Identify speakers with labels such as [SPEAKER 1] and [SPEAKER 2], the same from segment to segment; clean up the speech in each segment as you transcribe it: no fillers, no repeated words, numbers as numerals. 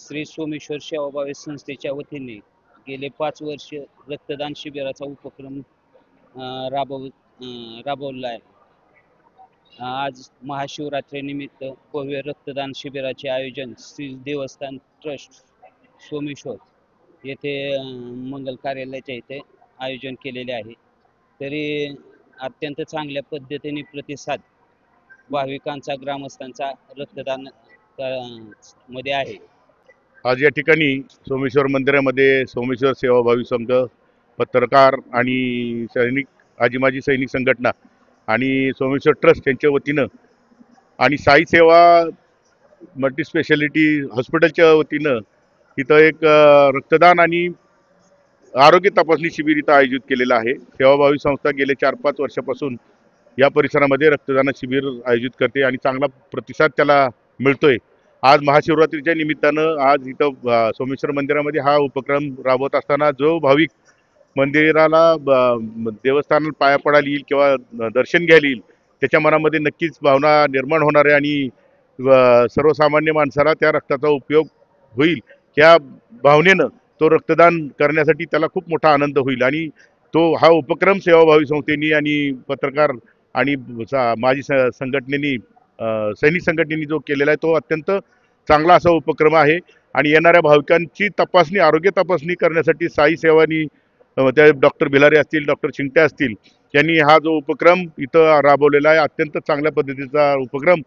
[SPEAKER 1] श्री सोमेश्वर सेवाभावी संस्थेच्या वतीने गेले 5 वर्ष रक्तदान शिबिराचा उपक्रम राबवला आहे. आज महाशिवरात्रीनिमित्त भव्य रक्तदान शिबिराचे आयोजन श्री देवस्थान ट्रस्ट सोमेश्वर येथे मंगल कार्यालयाच्या इथे आयोजन केलेले आहे. तरी अत्यंत चांगल्या पद्धतीने प्रतिसाद भाविकांचा ग्रामस्थांचा रक्तदान मध्ये आहे.
[SPEAKER 2] आज या ठिकाणी सोमेश्वर मंदिरामध्ये सोमेश्वर सेवाभावी संघ, पत्रकार आणि आजी माजी सैनिक संघटना आणि सोमेश्वर ट्रस्ट यांच्या वतीनं आणि साई सेवा मल्टीस्पेशालिटी हॉस्पिटलच्या वतीनं इथं एक रक्तदान आणि आरोग्य तपासणी शिबिर इथं आयोजित केलेलं आहे. सेवाभावी संस्था गेले 4-5 वर्षापासून या परिसरामध्ये रक्तदान शिबिर आयोजित करते आणि चांगला प्रतिसाद त्याला मिळतोय. आज महाशिवरात्रीच्या निमित्तानं आज इथं सोमेश्वर मंदिरामध्ये हा उपक्रम राबवत असताना जो भाविक मंदिराला देवस्थानात पाया पडायला येईल किंवा दर्शन घ्यायला येईल त्याच्या मनामध्ये नक्कीच भावना निर्माण होणार आहे आणि सर्वसामान्य माणसाला त्या रक्ताचा उपयोग होईल ह्या भावनेनं तो रक्तदान करण्यासाठी त्याला खूप मोठा आनंद होईल. आणि तो हा उपक्रम सेवाभावी संस्थेनी आणि पत्रकार आणि माजी संघटनेनी सैनिक संघटनेने जो केलेला आहे तो अत्यंत चांगला असा उपक्रम आहे. आणि येणाऱ्या भाविकांची तपासणी, आरोग्य तपासणी करण्यासाठी साई सेवानी त्या डॉक्टर भिलारे असतील, डॉक्टर चिंगटे असतील यांनी हा जो उपक्रम इथं राबवलेला आहे अत्यंत चांगल्या पद्धतीचा उपक्रम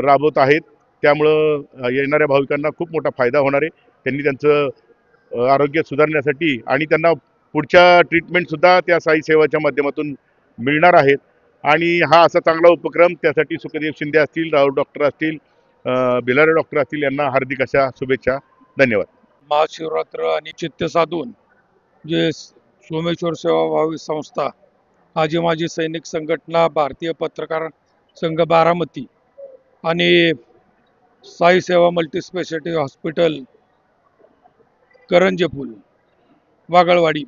[SPEAKER 2] राबवत आहेत. त्यामुळं येणाऱ्या भाविकांना खूप मोठा फायदा होणार आहे. त्यांनी त्यांचं आरोग्य सुधारण्यासाठी आणि त्यांना पुढच्या ट्रीटमेंटसुद्धा त्या साई सेवाच्या माध्यमातून मिळणार आहेत. आणि हा असा चांगला उपक्रम त्यासाठी सुखदेव शिंदे असतील, राहुल डॉक्टर असतील, भिलारे डॉक्टर असतील यांना हार्दिक अशा शुभेच्छा. धन्यवाद.
[SPEAKER 3] महाशिवरात्र आणि चित्त साधून जे सोमेश्वर सेवाभावी संस्था, आजी माजी सैनिक संघटना, भारतीय पत्रकार संघ बारामती आणि साई सेवा मल्टीस्पेशालिटी हॉस्पिटल करंजेफूल वागळवाडी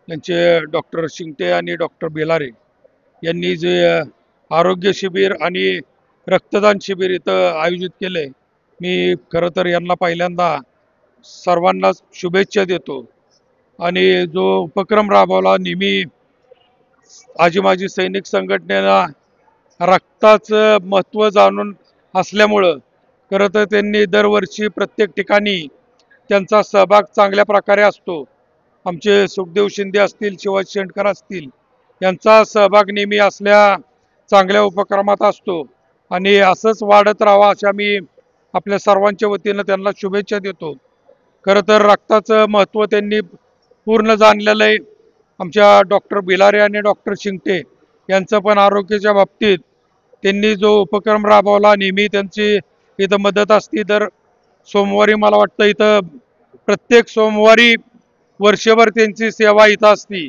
[SPEAKER 3] यांचे डॉक्टर शिंगटे आणि डॉक्टर बेलारे यांनी जे आरोग्य शिबिर आणि रक्तदान शिबिर इथं आयोजित केले, मी खरं तर यांना पहिल्यांदा सर्वांना शुभेच्छा देतो. आणि जो उपक्रम राबवला, नेहमी आजी माजी सैनिक संघटनेला रक्ताचं महत्त्व जाणून असल्यामुळं खरं तर त्यांनी दरवर्षी प्रत्येक ठिकाणी त्यांचा सहभाग चांगल्या प्रकारे असतो. आमचे सुखदेव शिंदे असतील, शिवाजी शेंडकर असतील यांचा सहभाग नेहमी असल्या चांगल्या उपक्रमात असतो आणि असंच वाढत राहावा अशा मी आपल्या सर्वांच्या वतीनं त्यांना शुभेच्छा देतो. खरं तर रक्ताचं महत्त्व त्यांनी पूर्ण जाणलेलं आहे. आमच्या डॉक्टर भिलारे आणि डॉक्टर शिंगटे यांचं पण आरोग्याच्या बाबतीत त्यांनी जो उपक्रम राबवला, नेहमी त्यांची इथं मदत असते. दर सोमवारी मला वाटतं इथं प्रत्येक सोमवारी वर्षभर त्यांची सेवा इथं असते.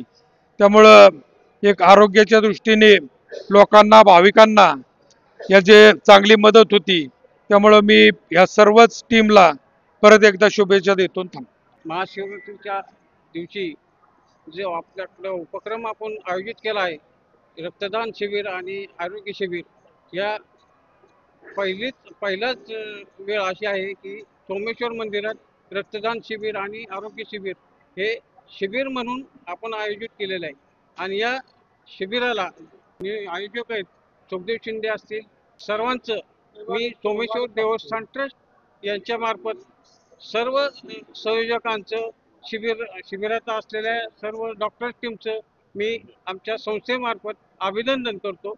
[SPEAKER 3] त्यामुळं एक आरोग्याच्या दृष्टीने लोकांना, भाविकांना याची चांगली मदत होती. त्यामुळं मी या सर्वच टीमला परत एकदा शुभेच्छा देतो.
[SPEAKER 4] महाशिवरात्रीच्या दिवशी जो आपल्याकडं उपक्रम आपण आयोजित केला आहे, रक्तदान शिबिर आणि आरोग्य शिबिर, या पहिलाच वेळ अशी आहे की सोमेश्वर मंदिरात रक्तदान शिबिर आणि आरोग्य शिबिर हे शिबिर म्हणून आपण आयोजित केलेलं आहे. आणि या शिबिराला आयोजक आहेत सुखदेव शिंदे असतील, सर्वांचं मी सोमेश्वर देवस्थान ट्रस्ट यांच्यामार्फत सर्व संयोजकांचं, शिबिरात असलेल्या सर्व डॉक्टर टीमचं मी आमच्या संस्थेमार्फत अभिनंदन करतो.